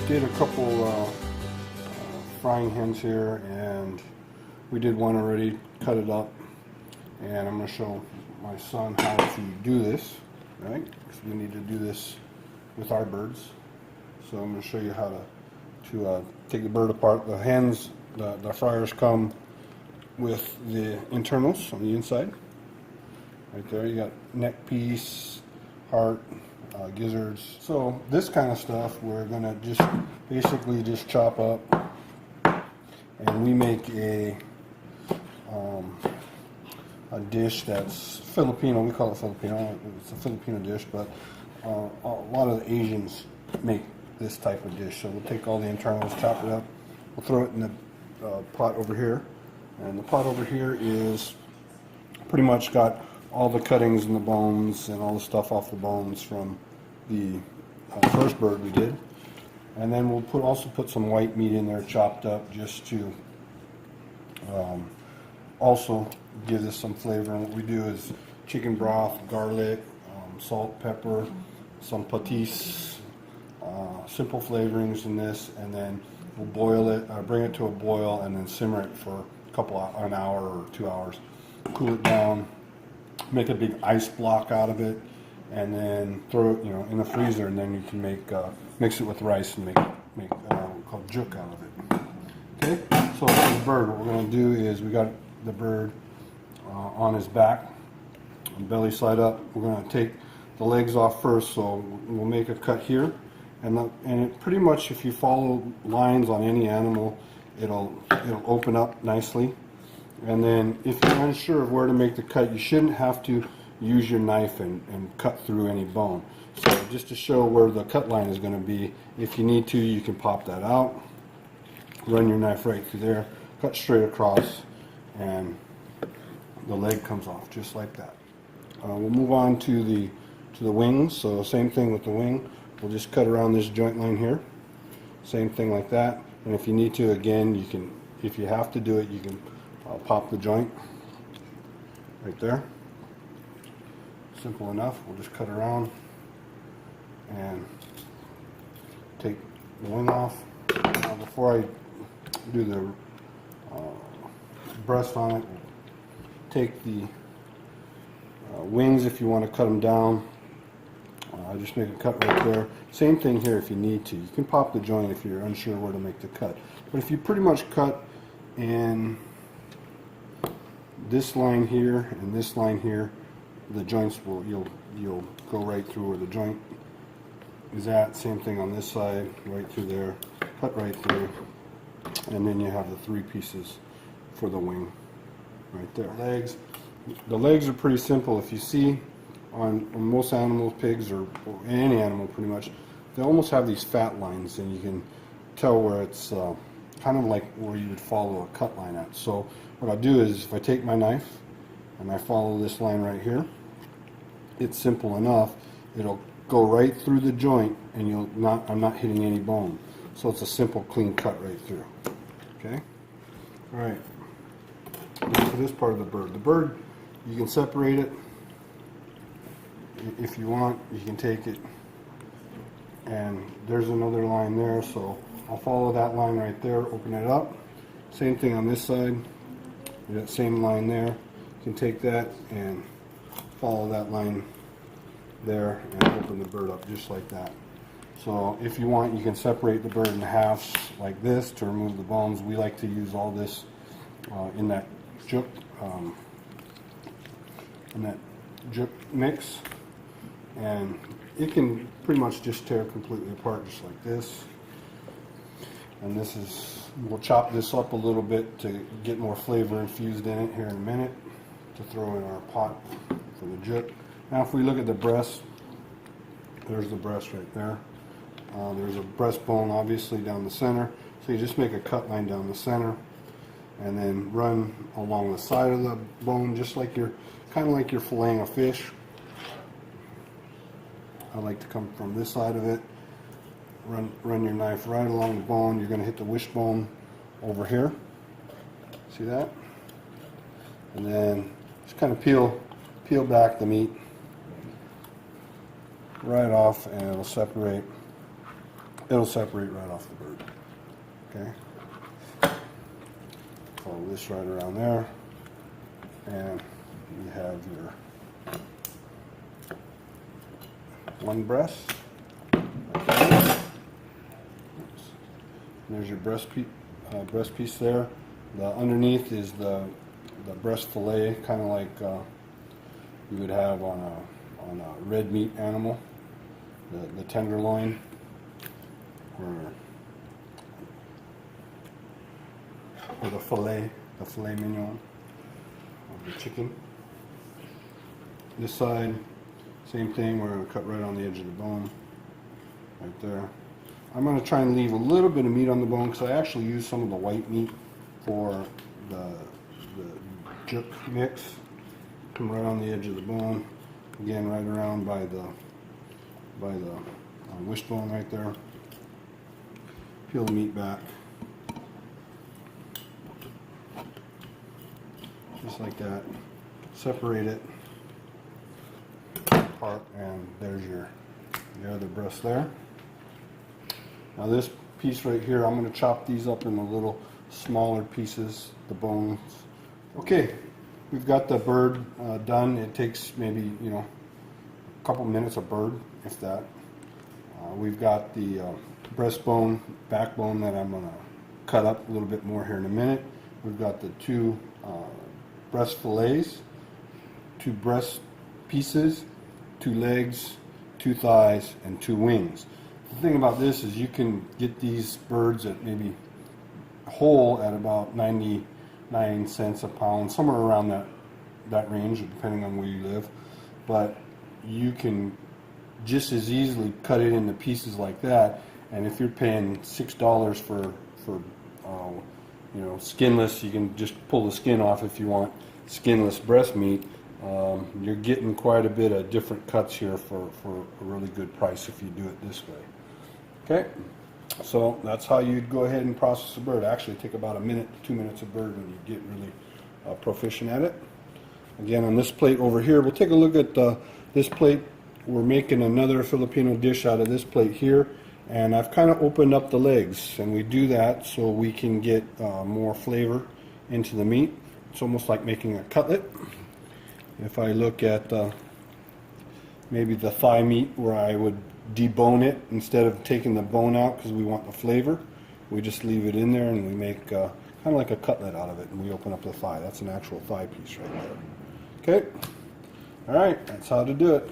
did a couple frying hens here, and we did one already, cut it up, and I'm going to show my son how to do this, right? Because we need to do this with our birds. So I'm going to show you how to take the bird apart. The hens, the fryers come with the internals on the inside. Right there, you got neck piece, heart, gizzards. So this kind of stuff we're going to just basically just chop up, and we make a dish that's Filipino. We call it Filipino. It's a Filipino dish, but a lot of the Asians make this type of dish. So we'll take all the internals, chop it up, we'll throw it in the pot over here, and the pot over here is pretty much got all the cuttings and the bones and all the stuff off the bones from the first bird we did. And then we'll also put some white meat in there, chopped up, just to also give this some flavor. And what we do is chicken broth, garlic, salt, pepper, some patis, simple flavorings in this, and then we'll boil it, bring it to a boil, and then simmer it for an hour or 2 hours. Cool it down, make a big ice block out of it, and then throw it, in the freezer, and then you can mix it with rice and make called juk out of it. Okay, so for the bird, what we're going to do is we got the bird on his back, belly side up. We're going to take the legs off first, so we'll make a cut here, and it pretty much, if you follow lines on any animal, it'll open up nicely. And then if you're unsure of where to make the cut, you shouldn't have to use your knife and cut through any bone. So just to show where the cut line is going to be, if you need to, you can pop that out, run your knife right through there, cut straight across, and the leg comes off just like that. We'll move on to the wings. So same thing with the wing. We'll just cut around this joint line here. Same thing like that. And if you need to, again, you can. If you have to do it, you can pop the joint right there. Simple enough. We'll just cut around and take the wing off. Now, before I do the breast on it, take the wings if you want to cut them down. Just make a cut right there. Same thing here if you need to. You can pop the joint if you're unsure where to make the cut. But if you pretty much cut in this line here and this line here, the joints will, you'll go right through where the joint is at. Same thing on this side, right through there, cut right through, and then you have the 3 pieces for the wing right there. The legs are pretty simple. If you see on most animals, pigs or any animal pretty much, they almost have these fat lines, and you can tell where it's kind of like where you would follow a cut line at. So what I'll do is, if I take my knife and I follow this line right here, it's simple enough. It'll go right through the joint, and I'm not hitting any bone. So it's a simple, clean cut right through. Okay. All right. Now for this part of the bird. The bird, you can separate it if you want. You can take it, and there's another line there, so I'll follow that line right there, open it up. Same thing on this side, that same line there. You can take that and follow that line there and open the bird up just like that. So if you want, you can separate the bird in halves like this to remove the bones. We like to use all this in that juk mix, and it can pretty much just tear completely apart just like this. And this is, we'll chop this up a little bit to get more flavor infused in it here in a minute to throw in our pot for the juk. Now if we look at the breast, there's the breast right there. There's a breastbone obviously down the center, so you just make a cut line down the center and then run along the side of the bone, just like you're filleting a fish. I like to come from this side of it, run your knife right along the bone. You're going to hit the wishbone over here. See that? And then just kind of peel back the meat right off, and it'll separate it'll separate right off the bird. Okay. Follow this right around there, and you have your one breast. Okay. There's your breast piece there. The underneath is the breast fillet, kind of like you would have on a red meat animal, the tenderloin, or the filet mignon of the chicken. This side, same thing. We're going to cut right on the edge of the bone, right there. I'm going to try and leave a little bit of meat on the bone because I actually use some of the white meat for the jerk mix. Come right on the edge of the bone, again right around by the wishbone right there. Peel the meat back, just like that. Separate it apart, and there's your other breast there. Now this piece right here, I'm going to chop these up into little smaller pieces, the bones. Okay, we've got the bird done. It takes maybe, a couple minutes a bird, if that. We've got the breastbone, backbone that I'm going to cut up a little bit more here in a minute. We've got the two breast fillets, two breast pieces, two legs, two thighs, and two wings. The thing about this is you can get these birds at maybe whole at about 99 cents a pound, somewhere around that range, depending on where you live. But you can just as easily cut it into pieces like that. And if you're paying $6 for skinless, you can just pull the skin off if you want skinless breast meat. You're getting quite a bit of different cuts here for a really good price if you do it this way. Okay, so that's how you'd go ahead and process a bird. Actually, take about a minute, 2 minutes a bird when you get really proficient at it. Again, on this plate over here, we'll take a look at this plate. We're making another Filipino dish out of this plate here, and I've kind of opened up the legs, and we do that so we can get more flavor into the meat. It's almost like making a cutlet. If I look at maybe the thigh meat, where I would debone it instead of taking the bone out because we want the flavor, we just leave it in there and we make kind of like a cutlet out of it, and we open up the thigh. That's an actual thigh piece right there. Okay, all right, that's how to do it.